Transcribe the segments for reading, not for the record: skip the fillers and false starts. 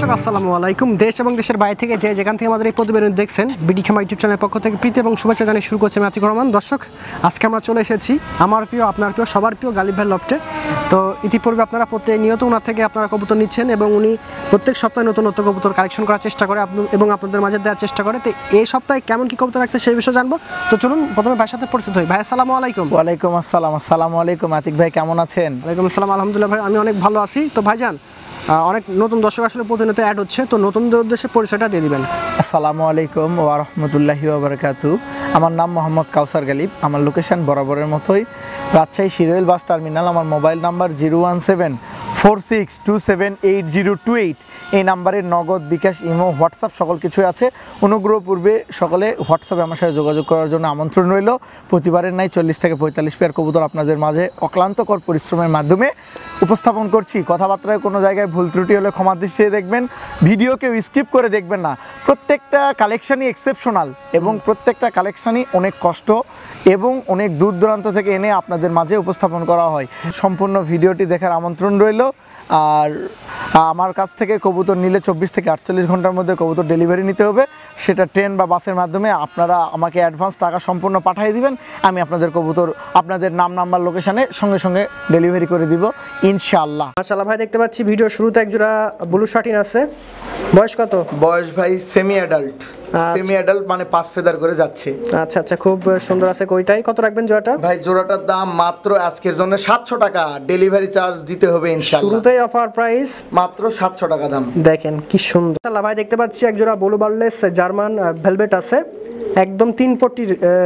দর্শক আসসালামু আলাইকুম। দেশ এবং দেশের বাইরে থেকে যেখান থেকে আমাদের এই প্রতিবেদন দেখছেন, বিডি খামার ইউটিউব চ্যানেলের পক্ষ থেকে প্রীতি এবং শুভেচ্ছা জানিয়ে শুরু করছে আতিকুর রহমান। দর্শক, আজকে আমরা চলে এসেছি আমার প্রিয়, আপনার প্রিয়, সবার প্রিয় গালিব ভাই লফটে। তো ইতিপূর্বে আপনারা প্রতিনিয়ত ওনার থেকে আপনারা কবুতর নিচ্ছেন এবং উনি প্রত্যেক সপ্তাহে নতুন নতুন কবুতর কালেকশন করার চেষ্টা করে এবং আপনাদের মাঝে দেওয়ার চেষ্টা করে। তো এই সপ্তাহে কেমন কি কবুতর রাখছে সেই বিষয়ে জানবো। তো চলুন প্রথমে ভাইয়ের সাথে পরিচিত হই। ভাই আসসালামু আলাইকুম। ওয়ালাইকুম আসসালাম। আসসালামু আলাইকুম আতিক ভাই, কেমন আছেন? ওয়ালাইকুম আসসালাম, আলহামদুলিল্লাহ ভাই, আমি অনেক ভালো আছি। তো ভাইজান, অনেক নতুন দর্শক আসলে প্রতিনিয়ত অ্যাড হচ্ছে, তো নতুনদের উদ্দেশ্যে পরিচয়টা দিয়ে দিবেন। আসসালামু আলাইকুম ওয়া রাহমাতুল্লাহি ওয়া বারাকাতুহু। আমার নাম মোহাম্মদ কাউসার গালিব। আমার লোকেশন বরাবরের মতোই রাজশাহী শিরোইল বাস টার্মিনাল। আমার মোবাইল নাম্বার 01746278028। এই নাম্বারে নগদ, বিকাশ, ইমো, হোয়াটসঅ্যাপ সকল কিছুই আছে। অনুগ্রহপূর্বে সকলে হোয়াটসঅ্যাপে আমার সাথে যোগাযোগ করার জন্য আমন্ত্রণ রইল। প্রতিবারের নাই 40 থেকে 45 পেয়ার কবুতর আপনাদের মাঝে অক্লান্তকর পরিশ্রমের মাধ্যমে উপস্থাপন করছি। কথাবার্তায় কোনো জায়গায় ভুল ত্রুটি হলে ক্ষমা দৃষ্টিতে দেখবেন। ভিডিওকেও স্কিপ করে দেখবেন না। প্রত্যেকটা কালেকশানই এক্সেপশনাল এবং প্রত্যেকটা কালেকশানই অনেক কষ্ট এবং অনেক দূর দূরান্ত থেকে এনে আপনাদের মাঝে উপস্থাপন করা হয়। সম্পূর্ণ ভিডিওটি দেখার আমন্ত্রণ রইল। আর আমার কাছ থেকে কবুতর নিলে 24 থেকে 48 ঘন্টার মধ্যে কবুতর ডেলিভারি নিতে হবে। সেটা ট্রেন বা বাসের মাধ্যমে আপনারা আমাকে অ্যাডভান্স টাকা সম্পূর্ণ পাঠিয়ে দিবেন। আমি আপনাদের কবুতর আপনাদের নাম, নাম্বার, লোকেশানে সঙ্গে সঙ্গে ডেলিভারি করে দিব ইনশাআল্লাহ। মাশাআল্লাহ ভাই, দেখতে পাচ্ছি ভিডিও শুরুতে একজোড়া ব্লু শার্টিন আছে। বয়স কত? বয়স ভাই সেমি অ্যাডাল্ট। সেমি অ্যাডাল্ট মানে 5 ফেদার করে যাচ্ছে। আচ্ছা আচ্ছা, খুব সুন্দর আছে। কয়টাই কত রাখবেন জোড়াটা? ভাই জোড়াটার দাম মাত্র আজকের জন্য 700 টাকা। ডেলিভারি চার্জ দিতে হবে ইনশাআল্লাহ। শুরুতেই অফার প্রাইস মাত্র 700 টাকা দাম। দেখেন কি সুন্দর। মাশাআল্লাহ ভাই, দেখতে পাচ্ছি একজোড়া ব্লু বার্লেস জার্মান ভেলভেট আছে। একদম 3 পট্টি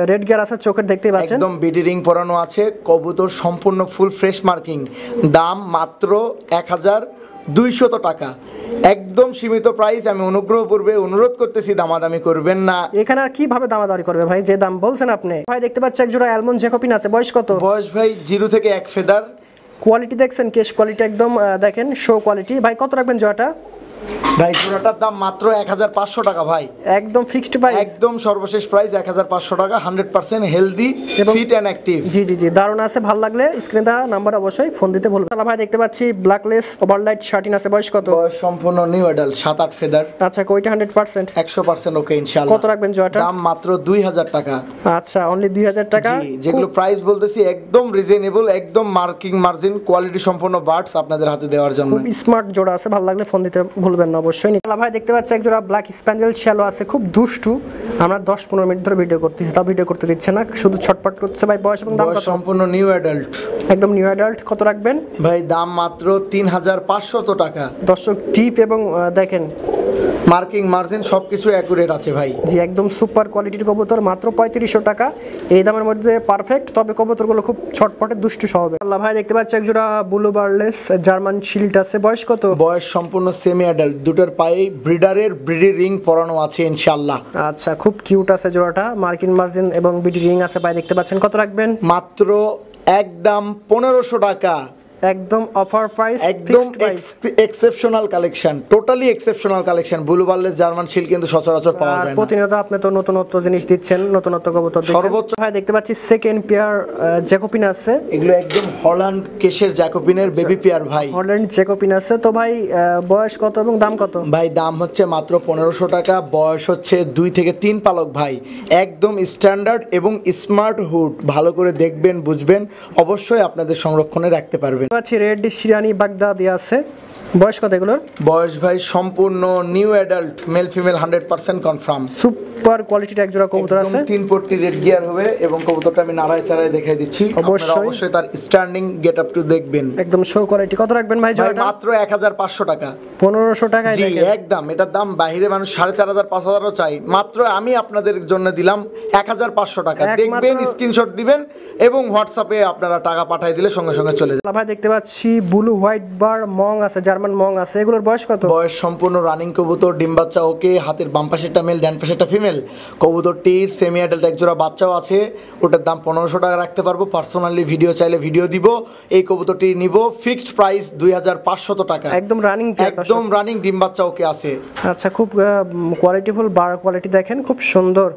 রেড গিয়ার আছে, চোখের দেখতেই পাচ্ছেন। একদম বিডি রিং পরানো আছে। কবুতর সম্পূর্ণ ফুল ফ্রেশ মার্কিং। দাম মাত্র 1200 টাকা। একদম সীমিত প্রাইস। আমি অনুগ্রহপূর্বে অনুরোধ করতেছি দামাদামি করবেন না। এখানে আর কিভাবে দামাদামি করবে ভাই, যে দাম বলছেন আপনি। ভাই দেখতে পাচ্ছি একজোড়া অ্যালমন্ড জ্যাকোবিন আছে। বয়স কত? বয়স ভাই 0 থেকে 1 ফেদার। কোয়ালিটি দেখছেন, কেশ কোয়ালিটি একদম দেখেন, শো কোয়ালিটি। ভাই কত রাখবেন জোড়াটা? ভাই জোড়াটার দাম মাত্র 1500 টাকা ভাই। একদম ফিক্সড প্রাইস, একদম সর্বশেষ প্রাইস 1500 টাকা। 100% হেলদি, ফিট এন্ড অ্যাক্টিভ। জি জি জি, দারুণ আছে। ভালো লাগলে স্ক্রিনে দেওয়া নাম্বার অবশ্যই ফোন দিতে ভুলবেন না। ভাই দেখতে পাচ্ছি ব্ল্যাকলেস ওভারলাইট শার্টিন আছে। বয়স কত? বয়স সম্পূর্ণ নিউ অ্যাডাল্ট, 7-8 ফেদার। আচ্ছা, কয়টা 100%? 100% ওকে ইনশাআল্লাহ। কত রাখবেন জোড়াটা? দাম মাত্র 2000 টাকা। আচ্ছা, অনলি 2000 টাকা। জি, যেগুলো প্রাইস বলতেছি একদম রিজনেবল, একদম মার্কিং মার্জিন, কোয়ালিটি সম্পূর্ণ বার্ডস আপনাদের হাতে দেওয়ার জন্য। খুব স্মার্ট জোড়া আছে, ভালো লাগলে ফোন দিতে ভুলবেন না অবশ্যই। ভাই দেখতে পাচ্ছি একজোড়া ব্ল্যাক স্প্যান্ডেল শ্যালো আছে, খুব দুষ্টু। আমরা 10-15 মিনিট ধরে ভিডিও করতেছি, তা ভিডিও করতে দিচ্ছে না, শুধু ছটপট করছে। ভাই বয়স এবং দাম কত? সম্পূর্ণ নিউ অ্যাডাল্ট। একদম নিউ অ্যাডাল্ট। কত রাখবেন? ভাই দাম মাত্র 3500 টাকা। দর্শক টিপ এবং দেখেন মার্কিং মার্জিন সবকিছু অ্যাকুরেট আছে ভাই। জি, একদম সুপার কোয়ালিটির কবুতর, মাত্র 3500 টাকা। এই দামের মধ্যে পারফেক্ট। তবে কবুতরগুলো খুব ছটপটে দুষ্টু স্বভাবের। আল্লাহ ভাই দেখতে পাচ্ছি একজোড়া ব্লু বার্লেস জার্মান শিল্ড আছে। বয়স কত? বয়স সম্পূর্ণ সেমি অ্যাডাল্ট। দুটোর পায়ে ব্রিডারের ব্রিডি রিং পরানো আছে ইনশাআল্লাহ। আচ্ছা, খুব কিউট আছে জোড়াটা, মার্কিন মার্জিন এবং বিডি রিং আছে। ভাই দেখতে পাচ্ছেন। কত রাখবেন? মাত্র একদম 1500 টাকা। একদম অফার প্রাইস, একদম exceptional collection, totally exceptional collection. Blue barless German shield কিন্তু সচরাচর পাওয়া যায় না। প্রতিনিয়ত আপনি তো নতুনত্ব জিনিস দিচ্ছেন, নতুনত্ব কবুতর দিচ্ছেন। সর্বোচ্চ ভাই দেখতে পাচ্ছি সেকেন্ড পেয়ার জ্যাকোবিন আছে। এগুলো একদম হল্যান্ড কেশের জ্যাকোবিনের বেবি পেয়ার ভাই। হল্যান্ড জ্যাকোবিন আছে। তো ভাই বয়স কত এবং দাম কত? ভাই দাম হচ্ছে মাত্র 1500 টাকা। বয়স হচ্ছে 2 থেকে 3 পালক ভাই। একদম স্ট্যান্ডার্ড এবং স্মার্ট হুড। ভালো করে দেখবেন, বুঝবেন, অবশ্যই আপনাদের সংরক্ষণে রাখতে পারবেন। রেড শিরানি বাগদাদি আছে। বয়স কত এগুলোর? বয়স ভাই সম্পূর্ণ new adult, male female 100% confirm. Super কোয়ালিটির এক জোড়া কবুতর আছে। 3 পট্টি রেড গিয়ার হবে এবং কবুতরটা আমি নাড়ায় চাড়ায় দেখাই দিচ্ছি। আপনারা অবশ্যই তার স্ট্যান্ডিং গেট আপ টু দেখবেন। একদম শো কোয়ালিটি। কত রাখবেন ভাই জোড়াটা? মাত্র 1500 টাকা। 1500 টাকায়? জি একদম। এটার দাম বাইরে মানুষ 4500 5000ও চাই, মাত্র আমি আপনাদের জন্য দিলাম 1500 টাকা। দেখবেন, স্ক্রিনশট দিবেন এবং হোয়াটসঅ্যাপে আপনারা টাকা পাঠিয়ে দিলে সঙ্গে সঙ্গে চলে যাবে। ভাই দেখতে পাচ্ছি ব্লু হোয়াইট বার মং আছে, জার্মান মং আছে। এগুলোর বয়স কত? বয়স সম্পূর্ণ রানিং কবুতর, ডিম বাচ্চা ওকে। হাতের বাম পাশেরটা মেল, ডান পাশেরটা ফিমেল। কবুতরটির সেমি অ্যাডাল্ট এক জোড়া বাচ্চাও আছে। ওটার দাম 1500 টাকা রাখতে পারবো। পার্সোনালি ভিডিও চাইলে ভিডিও দিব। এই কবুতরটি নিব ফিক্সড প্রাইস 2500 টাকা। একদম রানিং, একদম রানিং ডিম বাচ্চা ওকে আছে। আচ্ছা, খুব কোয়ালিটিফুল বার কোয়ালিটি দেখেন, খুব সুন্দর।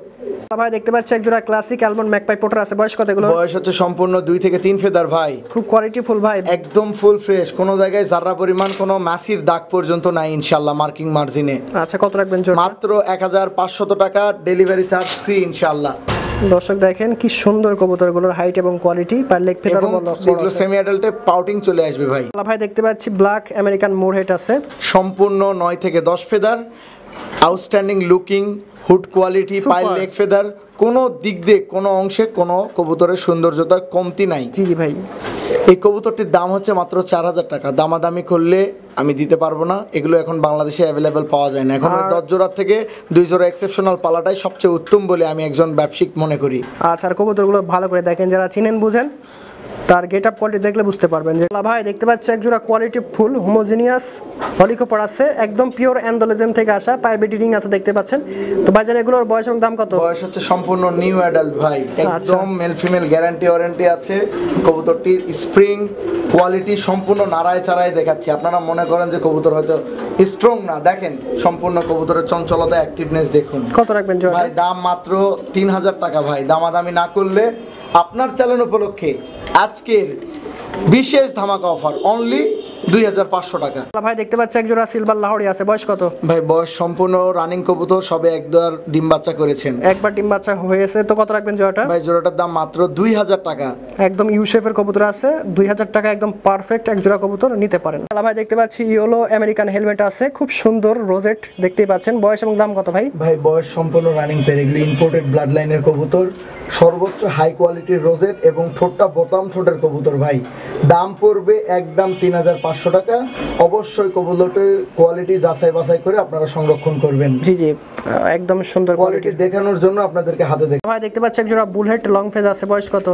ভাই দেখতে পাচ্ছি এক জোড়া ক্লাসিক অ্যালমন্ড ম্যাকপাই পোটার আছে, বয়স কত এগুলো? বয়স হচ্ছে সম্পূর্ণ 2 থেকে 3 ফেদার ভাই। খুব কোয়ালিটি ফুল ভাই, একদম ফুল ফ্রেশ, কোনো জায়গায় জাররা পরিমাণ কোনো মাছির দাগ পর্যন্ত নাই ইনশাআল্লাহ মার্কিং মার্জিনে। আচ্ছা কত রাখবেন জোড়া? মাত্র 1500 টাকা, ডেলিভারি চার্জ ফ্রি ইনশাআল্লাহ। দর্শক দেখেন কি সুন্দর কবুতরগুলোর হাইট এবং কোয়ালিটি, পার লেগ ফেদার যেগুলো সেমি অ্যাডাল্টে পাউটিং চলে আসবে ভাই। ভাই দেখতে পাচ্ছি ব্ল্যাক আমেরিকান মোর হেড আছে, সম্পূর্ণ 9 থেকে 10 feather, outstanding looking, hood quality, pile leg feather, কোনো দিক দিয়ে কোনো অংশে কোনো কবুতরের সৌন্দর্যতার কমতি নাই। জি জি ভাই। এই কবুতরটির দাম হচ্ছে মাত্র 4000 টাকা। দামাদামি করলে আমি দিতে পারবো না, এগুলো এখন বাংলাদেশে অ্যাভেলেবেল পাওয়া যায় না। এখন 10 জোড়ার থেকে 2 জোড়া এক্সেপশনাল পালাটাই সবচেয়ে উত্তম বলে আমি একজন ব্যবসায়িক মনে করি। আচ্ছা আর কবুতরগুলো ভালো করে দেখেন, যারা চিনেন বুঝেন তার গেট আপ কোয়ালিটি দেখলে বুঝতে পারবেন। যে ভাই দেখতে পাচ্ছি এক জোড়া কোয়ালিটি ফুল হোমোজিনিয়াস হলিকপার আছে, একদম পিওর অ্যান্ডোলিজম থেকে আসা, পায়ে বিডিং আছে দেখতে পাচ্ছেন। তো ভাইজান এগুলোর বয়স এবং দাম কত? বয়স হচ্ছে সম্পূর্ণ নিউ অ্যাডাল্ট ভাই, একদম মেল ফিমেল গ্যারান্টি ওয়ারেন্টি আছে। কবুতরটির স্প্রিং কোয়ালিটি সম্পূর্ণ নাড়ায় চাড়ায় দেখাচ্ছি। আপনারা মনে করেন যে কবুতর হয়তো স্ট্রং না, দেখেন সম্পূর্ণ কবুতরের চঞ্চলতা, অ্যাক্টিভনেস দেখুন। কত রাখবেন জোড়া? ভাই দাম মাত্র 3000 টাকা ভাই। দামাদামি না করলে আপনার চ্যানেল উপলক্ষে আজকের বিশেষ ধামাকা অফার অনলি 2500 টাকা। ভাই দেখতে পাচ্ছি এক জোড়া সিলভার লাহোরি আছে, বয়স কত? ভাই বয়স সম্পূর্ণ রানিং কবুতর, সবে একবার ডিম বাচ্চা করেছেন। একবার ডিম বাচ্চা হয়েছে। তো কত রাখবেন জোড়াটা? ভাই জোড়াটার দাম মাত্র 2000 টাকা। একদম ইউ শেপের কবুতর আছে, 2000 টাকা একদম পারফেক্ট এক জোড়া কবুতর নিতে পারেন। ভাই দেখতে পাচ্ছি ইয়েলো আমেরিকান হেলমেট আছে, খুব সুন্দর রোজেট দেখতেই পাচ্ছেন। বয়স এবং দাম কত ভাই? ভাই বয়স সম্পূর্ণ রানিং পেয়ার, এগুলি ইম্পোর্টেড ব্লাড লাইনের কবুতর, সর্বোচ্চ হাই কোয়ালিটির রোজেট এবং ঠোঁটটা বোতাম ঠোঁটের কবুতর ভাই। দাম পড়বে একদম 3500 টাকা। অবশ্যই কবুতরের কোয়ালিটি যাচাই বাছাই করে আপনারা সংরক্ষণ করবেন। জি জি, একদম সুন্দর কোয়ালিটি দেখানোর জন্য আপনাদেরকে হাতে দেখ। ভাই দেখতে পাচ্ছি এক জোড়া বুলহেড লং ফেজ আছে, বয়স কত?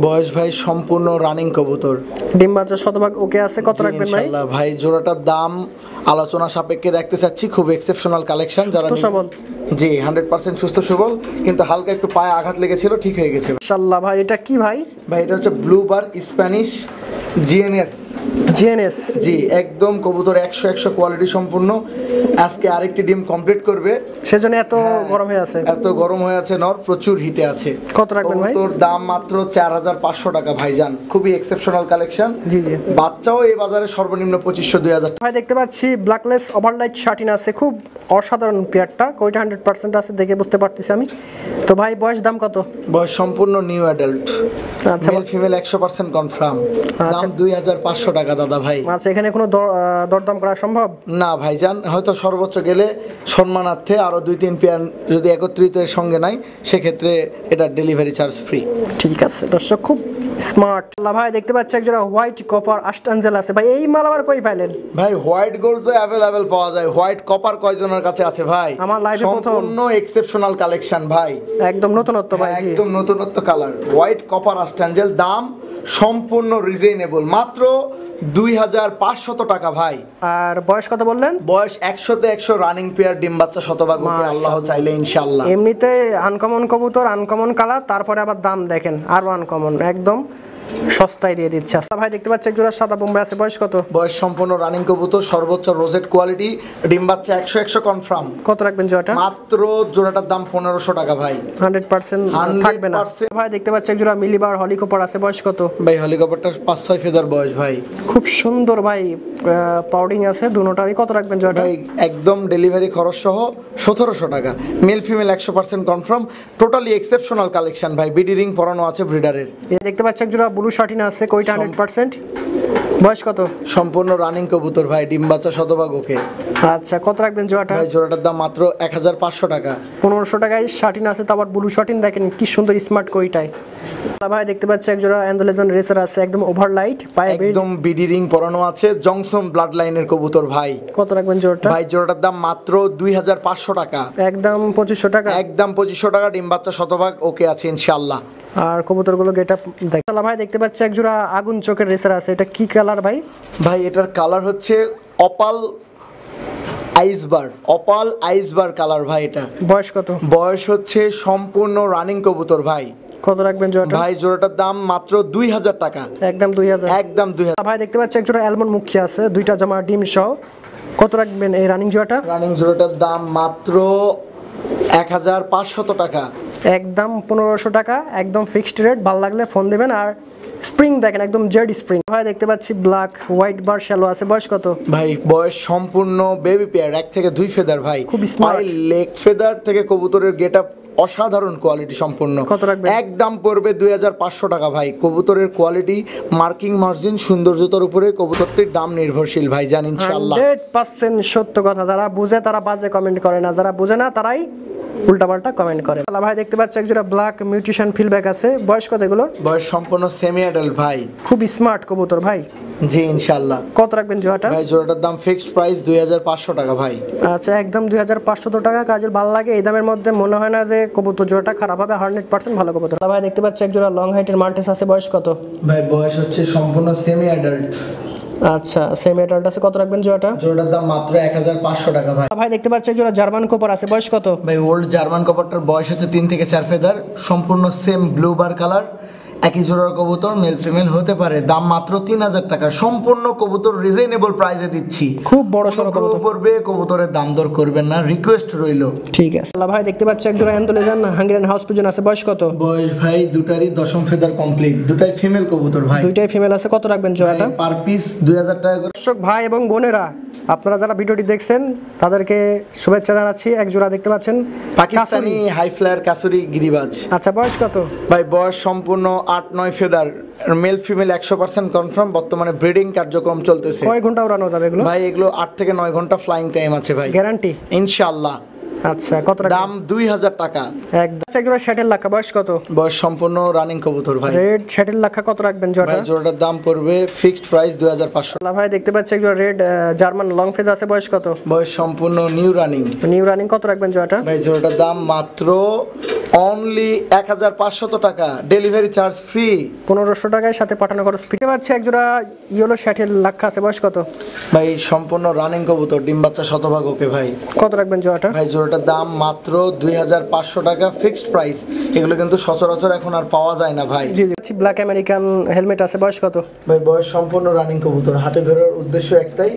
বয়স ভাই সম্পূর্ণ রানিং কবুতর, ডিম বাচ্চা শতভাগ ওকে আছে। কত রাখবেন ভাই? ইনশাআল্লাহ ভাই জোড়াটার দাম আলোচনা সাপেক্ষে রাখতে চাচ্ছি। খুব এক্সেপশনাল কালেকশন, যারা সবল। জি 100% সুস্থ সবল, কিন্তু হালকা একটু পায়ে আঘাত লেগেছিল, ঠিক হয়ে গেছে ইনশাআল্লাহ। ভাই এটা কি ভাই? ভাই এটা হচ্ছে blue bar Spanish GNS. GNS জি একদম কবুতর 100 কোয়ালিটি সম্পূর্ণ। আজকে আরেকটি ডিম কমপ্লিট করবে, সেজন্য এত গরম হয়ে আছে। এত গরম হয়ে আছে, নর প্রচুর হিটে আছে। কত রাখবেন ভাই? কবুতর দাম মাত্র 4500 টাকা ভাইজান, খুবই এক্সেপশনাল কালেকশন। জি জি। বাচ্চাও এই বাজারে সর্বনিম্ন 2500-2000 টাকা। ভাই দেখতে পাচ্ছি ব্ল্যাকলেস ওভারলাইট শার্টিন আছে, খুব অসাধারণ পেয়ারটা, কয়টা 100% আছে দেখে বুঝতে পারতেছি আমি। তো ভাই বয়স দাম কত? বয়স সম্পূর্ণ নিউ অ্যাডাল্ট, আচ্ছা মেল ফিমেল 100% কনফার্ম। দাম 2500 টাকা দাদা ভাই। আচ্ছা এখানে কোনো দরদাম করা সম্ভব না ভাইজান, হয়তো সর্বোচ্চ গেলে সম্মানার্থে আরো 2-3 পেয়ার যদি একত্রিত এর সঙ্গে নাই, সেক্ষেত্রে এটা ডেলিভারি চার্জ ফ্রি। ঠিক আছে দর্শক, খুব স্মার্ট। ভাই দেখতে পাচ্ছি একজোড়া হোয়াইট কপার আস্টানজেল আছে, ভাই এই মাল আবার কই পাইলেন? ভাই হোয়াইট গোল্ড তো অ্যাভেলেবেল পাওয়া যায়, হোয়াইট কপার কয়জনের কাছে আছে ভাই? আমার লাইফে প্রথম। সম্পূর্ণ এক্সেপশনাল কালেকশন ভাই, একদম নতুনত্ব ভাই। জি একদম নতুনত্ব কালার, হোয়াইট কপার আস্টানজেল। দাম সম্পূর্ণ রিজনেবল, মাত্র 2500 টাকা ভাই। আর বয়স কত বললেন? বয়স 100-তে 100 রানিং পেয়ার, ডিম বাচ্চা শতভাগ ওকে আল্লাহ চাইলে ইনশাআল্লাহ। এমনিতে আনকমন কবুতর, আনকমন কালার, তারপরে আবার দাম দেখেন আরো আনকমন, একদম সস্তায় দিয়ে দিচ্ছে। আচ্ছা ভাই দেখতে পাচ্ছি একজোড়া সাদা বোম্বাই আছে, বয়স কত? বয়স সম্পূর্ণ রানিং কবুতর, সর্বোচ্চ রোজেট কোয়ালিটি, ডিম বাচ্চা 100 কনফার্ম। কত রাখবেন জোড়াটা? মাত্র জোড়াটার দাম 1500 টাকা ভাই। 100% থাকবে না ভাই। দেখতে পাচ্ছি একজোড়া মিলিবার হলিকপার আছে, বয়স কত? ভাই হলিকপারটার 5-6 ফেদার বয়স ভাই, খুব সুন্দর ভাই, পাউডিং আছে দুটোটারই। কত রাখবেন জোড়াটা? ভাই একদম ডেলিভারি খরচ সহ 1700 টাকা। Male female 100% confirm, totally exceptional collection ভাই। বিডি রিং পরানো আছে ব্রিডারের। দেখতে পাচ্ছি একজোড়া ব্লু শার্টিন আছে, কয়টা 100%? বয়স কত? সম্পূর্ণ রানিং কবুতর ভাই, ডিম বাচ্চা শতভাগ ওকে। আচ্ছা কত রাখবেন জোড়াটা? ভাই জোড়াটার দাম মাত্র 1500 টাকা। 1500 টাকায় শার্টিন আছে, তারপর ব্লু শার্টিন দেখেন কি সুন্দর স্মার্ট কইটাই। ভাই দেখতে পাচ্ছি একজোড়া অ্যান্ডোলেজন রেসার আছে, একদম ওভারলাইট, পায়ে একদম বিডি রিং পরানো আছে, জংসন ব্লাড লাইনের কবুতর ভাই। কত রাখবেন জোড়াটা? ভাই জোড়াটার দাম মাত্র 2500 টাকা। একদম 2500 টাকা। একদম 2500 টাকা, ডিম বাচ্চা শতভাগ ওকে আছে ইনশাআল্লাহ। আর কবুতরগুলো গেটআপ দেখেন ভাই। দেখতে পাচ্ছি একজোড়া আগুন চোখের রেসার আছে, এটা কি কালার ভাই? ভাই এটার কালার হচ্ছে অপাল আইসবার, অপাল আইসবার কালার ভাই। এটা বয়স কত? বয়স হচ্ছে সম্পূর্ণ রানিং কবুতর ভাই। কত রাখবেন জোড়াটা? ভাই জোড়াটার দাম মাত্র 2000 টাকা। একদম 2000। একদম 2000। ভাই দেখতে পাচ্ছি একজোড়া অ্যালমন্ড মুখী আছে, দুইটা জামা ডিম সহ। কত রাখবেন এই রানিং জোড়াটা? রানিং জোড়াটার দাম মাত্র 1500 টাকা। একদম 1500 টাকা, একদম ফিক্সড রেট। ভালো লাগলে ফোন দিবেন। আর স্প্রিং দেখেন একদম জেড স্প্রিং ভাই, দেখতে পাচ্ছি ব্ল্যাক হোয়াইট বার শ্যালো আছে। বয়স কত ভাই? বয়স সম্পূর্ণ বেবি পেয়ার, 1 থেকে 2 ফেদার ভাই। খুব স্মার্ট। লেগ ফেদার থেকে কবুতরের গেটআপ অসাধারণ কোয়ালিটি সম্পূর্ণ। কত রাখবেন? একদম পড়বে 2500 টাকা ভাই। কবুতরের কোয়ালিটি, মার্কিং মার্জিন, সৌন্দর্যতার উপরে কবুতরটির দাম নির্ভরশীল ভাই, জান ইনশাআল্লাহ। 100% সত্য কথা। যারা বুঝে তারা বাজে কমেন্ট করে না, যারা বুঝে না তারাই উল্টাপাল্টা কমেন্ট করে। ভাই দেখতে পাচ্ছি একজোড়া ব্ল্যাক মিউটেশন ফিলব্যাক আছে। বয়স কত এগুলোর? বয়স সম্পূর্ণ সেমি অ্যাডাল্ট ভাই। খুব স্মার্ট কবুতর ভাই। জি ইনশাআল্লাহ। কত রাখবেন জোড়াটা? ভাই জোড়াটার দাম ফিক্সড প্রাইস 2500 টাকা ভাই। আচ্ছা, একদম 2500 টাকা। কাজের ভালো লাগে এই দামের মধ্যে, মনে হয় না যে কবুতর জোড়াটা খারাপ হবে। 100% ভালো কবুতর। ভাই দেখতে পাচ্ছি একজোড়া লং হাইটের মাল্টিস আছে। বয়স কত? ভাই বয়স হচ্ছে সম্পূর্ণ সেমি অ্যাডাল্ট। আচ্ছা, সেমি অ্যাডাল্ট আছে। কত রাখবেন জোড়াটা? জোড়াটার দাম মাত্র 1500 টাকা ভাই। ভাই দেখতে পাচ্ছি একজোড়া জার্মান কোপার আছে। বয়স কত? ভাই ওল্ড জার্মান কবুতরটার বয়স হচ্ছে 3 থেকে 4 ফেদার, সম্পূর্ণ সেম ব্লু বার কালার, একই জোড়ার কবুতর, মেল ফিমেল হতে পারে। দাম মাত্র 3000 টাকা। সম্পূর্ণ কবুতর রিজনেবল প্রাইসে দিচ্ছি। খুব বড় সড়ো কবুতর পড়বে, কবুতরের দাম দর করবেন না, রিকোয়েস্ট রইলো। ঠিক আছে। ভাই দেখতে পাচ্ছি একজোড়া অ্যান্ডোলেজান হাঙ্গেরিয়ান হাউস পিজন আছে। বয়স কত? বয়স ভাই দুটারই 10ম ফেদার কমপ্লিট, দুটাই ফিমেল কবুতর ভাই। দুইটাই ফিমেল আছে। কত রাখবেন জোড়াটা? পার পিস 2000 টাকা করে। দর্শক ভাই এবং বোনেরা, আপনারা যারা ভিডিওটি দেখছেন তাদেরকে শুভেচ্ছা জানাচ্ছি। এক জোড়া দেখতে পাচ্ছেন পাকিস্তানি হাই ফ্লায়ার কাসুরি গিরিবাজ। আচ্ছা, বয়স কত? ভাই বয়স সম্পূর্ণ 8-9 ফেদার, মেল ফিমেল 100% কনফার্ম। বর্তমানে ব্রিডিং কার্যক্রম চলতেছে। কয় ঘন্টা উড়ানো যাবে এগুলো? ভাই এগুলো 8 থেকে 9 ঘন্টা ফ্লাইং টাইম আছে ভাই, গ্যারান্টি ইনশাআল্লাহ। আচ্ছা, কত রাখবেন? দাম 2000 টাকা। একদম। আচ্ছা, একজোড়া শ্যাটেল লাখা। বয়স কত? বয়স সম্পূর্ণ রানিং কবুতর ভাই। রেড শ্যাটেল লাখা। কত রাখবেন জোড়াটা? ভাই জোড়াটার দাম পড়বে ফিক্সড প্রাইস 2500। ভাই দেখতে পাচ্ছি একজোড়া রেড জার্মান লং ফেজ আছে। বয়স কত? বয়স সম্পূর্ণ নিউ রানিং। New running. কত রাখবেন জোড়াটা? ভাই জোড়াটার দাম মাত্র অনলি 1500 টাকা, ডেলিভারি চার্জ ফ্রি। 1500 টাকায় সাথে পাঠানো খরচ ফ্রি। দেখতে পাচ্ছি একজোড়া ইয়েলো শ্যাটেল লাখা আছে। বয়স কত? ভাই সম্পূর্ণ রানিং কবুতর, ডিম বাচ্চা শতভাগ ওকে ভাই। কত রাখবেন জোড়াটা? ভাই জোড়াটার দাম মাত্র 2500 টাকা ফিক্সড প্রাইস। এগুলো কিন্তু সচরাচর এখন আর পাওয়া যায় না ভাই। জি জি। ব্ল্যাক আমেরিকান হেলমেট আছে। বয়স কত? ভাই বয়স সম্পূর্ণ রানিং কবুতর। হাতে ধরার উদ্দেশ্য একটাই,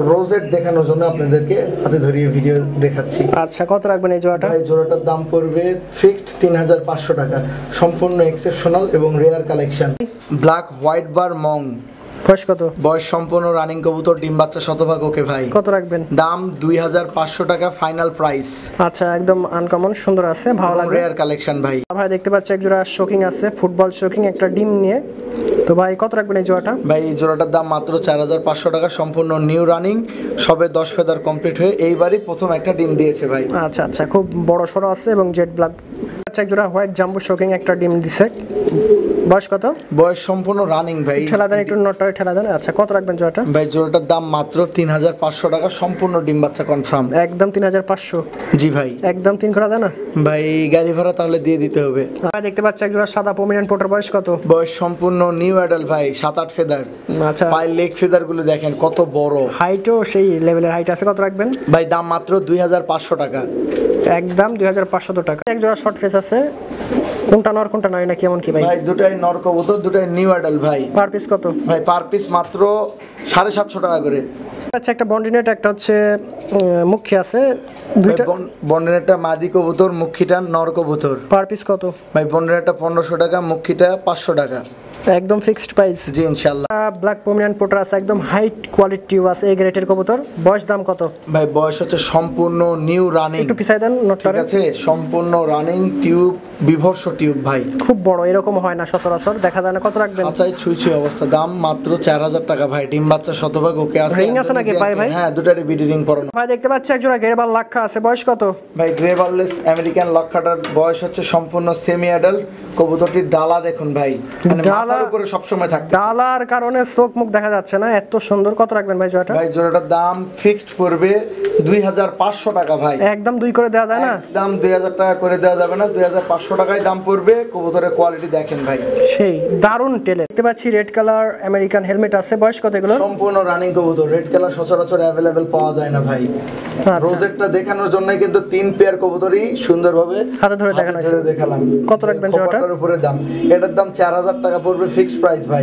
রোজেট দেখানোর জন্য আপনাদেরকে হাতে ধরিয়ে ভিডিও দেখাচ্ছি। আচ্ছা, কত রাখবেন এই জোড়াটা? ভাই জোড়াটার দাম পড়বে ফিক্সড 3500 টাকা। সম্পূর্ণ এক্সেপশনাল এবং রেয়ার কালেকশন। ব্ল্যাক হোয়াইট বার মং। বয়স কত? বয়স সম্পূর্ণ রানিং কবুতর, ডিম বাচ্চা শতভাগ ওকে ভাই। কত রাখবেন? দাম 2500 টাকা ফাইনাল প্রাইস। আচ্ছা, একদম আনকমন সুন্দর আছে, ভালো লাগবে। রেয়ার কালেকশন ভাই। ভাই দেখতে পাচ্ছি এক জোড়া শোকিং আছে, ফুটবল শোকিং, একটা ডিম নিয়ে। তো ভাই কত রাখবেন এই জোড়াটা? ভাই এই জোড়াটার দাম মাত্র 4500 টাকা, সম্পূর্ণ নিউ রানিং, সবে 10 ফেদার কমপ্লিট হয়ে এইবারই প্রথম একটা ডিম দিয়েছে ভাই। আচ্ছা আচ্ছা, খুব বড় সড়ো আছে এবং জেড ব্ল্যাক। আচ্ছা, এক জোড়া হোয়াইট জাম্বো শোকিং, একটা ডিম দিছে। বয়স কত? বয়স সম্পূর্ণ রানিং ভাই। ঠেলা দেন একটু, নটটা ঠেলা দেন। আচ্ছা, কত রাখবেন জোড়াটা? ভাই জোড়াটার দাম মাত্র 3500 টাকা, সম্পূর্ণ ডিম বাচ্চা কনফার্ম। একদম 3500? জি ভাই। একদম 3 করা যায় না ভাই? গাড়ি ভাড়া তাহলে দিয়ে দিতে হবে। ভাই দেখতে পাচ্ছি এক জোড়া সাদা পমিনেন্ট পোটার। বয়স কত? বয়স সম্পূর্ণ নিউ অ্যাডাল্ট ভাই, 7-8 ফেদার। আচ্ছা, পায়ের লেগ ফেদার গুলো দেখেন কত বড়। হাইটও সেই লেভেলের হাইট আছে। কত রাখবেন? ভাই দাম মাত্র 2500 টাকা। একদম 2500 টাকা। এক জোড়া শর্ট ফেস আছে, কোনটা নর কোনটা নয় না কেমন কি ভাই? ভাই দুটাই নর কবুতর, দুটাই নিউ অ্যাডাল্ট ভাই। পার পিস কত? ভাই পার পিস মাত্র 750 টাকা করে। আচ্ছা, একটা বন্ডিনেট, একটা হচ্ছে মুখী আছে, দুইটা। বন্ডেনেরটা মাদি কবুতর, মুখিটা নর কবুতর। পার পিস কত? ভাই বন্ডেনেরটা 1500 টাকা, মুখিটা 500 টাকা। একদম ফিক্সড প্রাইস। জি ইনশাআল্লাহ। ব্ল্যাক পমিনেন্ট পোটার আছে, একদম হাইট কোয়ালিটি টিউব আছে, এই গ্রেটের কবুতর। বয়স দাম কত? ভাই বয়স হচ্ছে সম্পূর্ণ নিউ রানিং। একটু পিছাই দেন নটটা। ঠিক আছে, সম্পূর্ণ রানিং টিউব, বিভর্ষ টিউব ভাই। খুব বড়, এরকম হয় না সচরাচর, দেখা যায় না। কত রাখবেন? আচ্ছা, ছুঁই ছুঁই অবস্থা। দাম মাত্র 4000 টাকা ভাই। ডিম বাচ্চা শতভাগ ওকে আছে। রিং আছে নাকি পাই ভাই? হ্যাঁ, দুটারই বিডি রিং পরানো। ভাই দেখতে পাচ্ছি একজোড়া গেরবাল লাক্ষা আছে। বয়স কত? ভাই গ্রেভারলেস আমেরিকান লক্ষাটার বয়স হচ্ছে সম্পূর্ণ সেমি অ্যাডাল্ট। কবুতরটির ডালা দেখুন ভাই, মানে মাথার উপরে সবসময় থাকে। ডালার কারণে চোখ মুখ দেখা যাচ্ছে না, এত সুন্দর। কত রাখবেন ভাই জোড়াটা? ভাই জোড়াটার দাম ফিক্সড পড়বে 2500 টাকা ভাই। একদম 2 করে দেওয়া যায় না? দাম 2000 টাকা করে দেওয়া যাবে না, 2500 টাকায় দাম পড়বে। কবুতরের কোয়ালিটি দেখেন ভাই, সেই দারুণ টেলে। দেখতে পাচ্ছি রেড কালার আমেরিকান হেলমেট আছে। বয়স কত এগুলো? সম্পূর্ণ রানিং কবুতর। রেড কালার সচরাচর অ্যাভেলেবেল পাওয়া যায় না ভাই। রোজেটটা দেখানোর জন্য কিন্তু 3 পেয়ার কবুতরই সুন্দরভাবে হাতে ধরে দেখানো হয়েছে। দেখালাম। কত রাখবেন জোড়াটার উপরে দাম? এটার দাম 4000 টাকা পড়বে ফিক্সড প্রাইস ভাই।